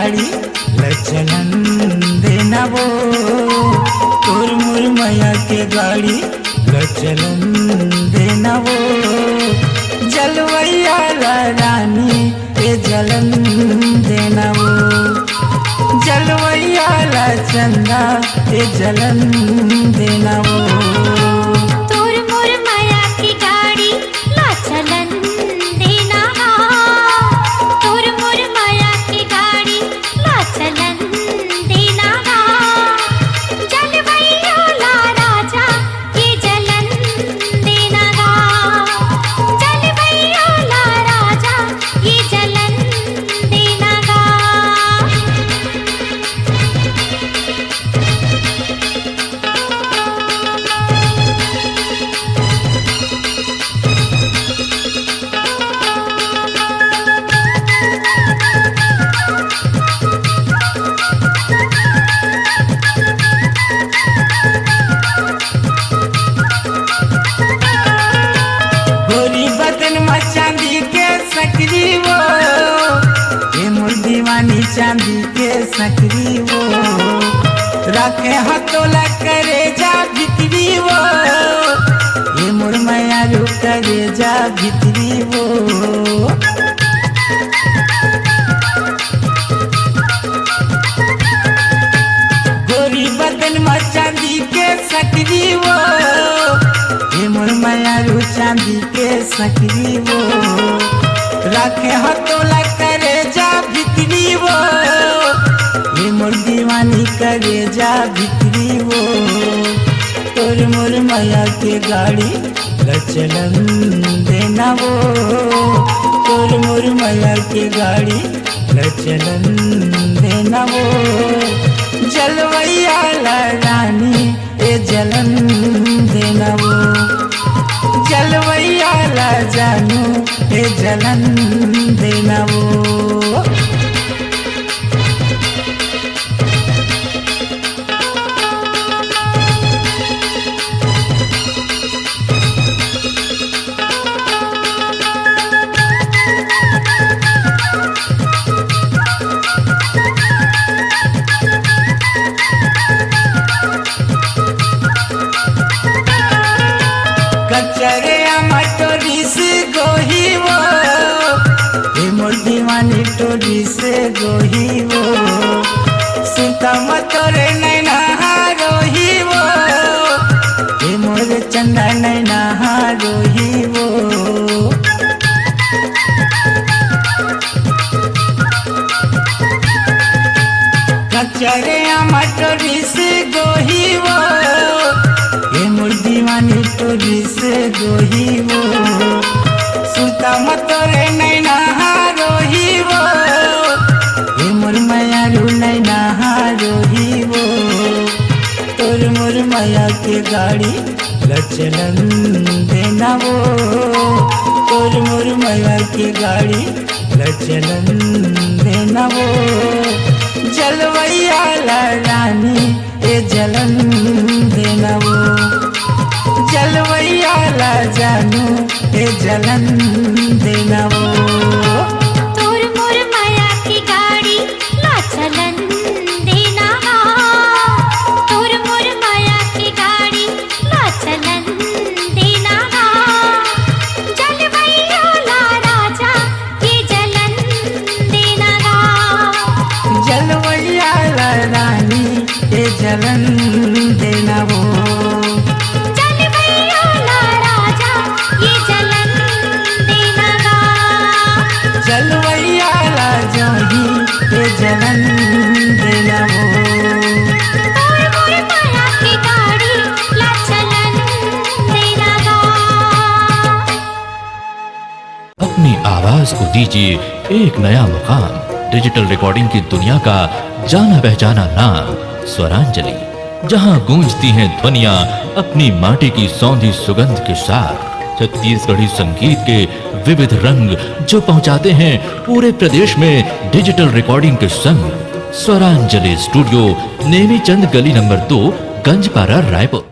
गाड़ी लचलन देना वो, तोर मोर मैया के गाड़ी लचलन देना वो, जलवैया ला रानी ए जलन देना वो, जलवैया ला चंदा ए जलन देना वो। तोर मोर माया की गाड़ी ला चलन देना, तोर मोर माया की गाड़ी ला चलन देना, जलवैया ला राजा ये जलन देना, जलवैया ला राजा ये जलन देना। गोरी बदन में चांदी के सकरी वो, ये मोर दीवानी चांदी के सकरी वो, रखे हथोला करे जा भितरी वो, ये मोर मैया रू करे जा भितरी वो। गोरी बदन में चांदी के सकरी वो, ये मोर मैया रू चांदी के सकरी वो, रखे हथोला करे जा भितरी वो, ये मोर दीवानी करे जा भितरी वो, तोर मोर मैया के गाड़ी लचलन देना वो, तोर मोर मैया के गाड़ी लचलन देना वो, जलवैया ला रानी ए जलन देना वो, जलवैया ला जानू ए जलन देना वो। कचरे मटोरी से गोही वो, ये मोर दीवानी टोरी से गोही वो, सीता मतोरे नैना रोही वो, ये मोर चंदा नैना रोही वो। कचरे मटोरी से गोही वो, ये मोर दीवानी टोरी से गोही वो, सुता मतोरे नैना रोही वो, ये मोर मैया रू नैना रोही वो, तोर मोर मैया के गाड़ी लचलन देना वो, तोर मोर मैया के गाड़ी लचलन देना वो, जलवैया ला रानी ए जलन देना वो, जलवैया ला जानू ए जलन देना वो। तोर मोर माया की गाड़ी ला चलन देना, तोर मोर माया की गाड़ी ला चलन देना, जलवैया ला राजा ये जलन देना, जलवैया ला रानी ए जलन देना वो, जलवैया ला राजा ये जलन देना, जलवैया ला जोही ए जलन देना वो। तोर मोर माया की गाड़ी ला चलन देना। अपनी आवाज को दीजिए एक नया मुकाम। डिजिटल रिकॉर्डिंग की दुनिया का जाना पहचाना नाम स्वरांजलि, जहां गूंजती हैं ध्वनियां अपनी माटी की सौंधी सुगंध के साथ। छत्तीसगढ़ी संगीत के विविध रंग जो पहुंचाते हैं पूरे प्रदेश में डिजिटल रिकॉर्डिंग के संग। स्वरांजलि स्टूडियो, नेमीचंद गली नंबर 2, गंजपारा, रायपुर।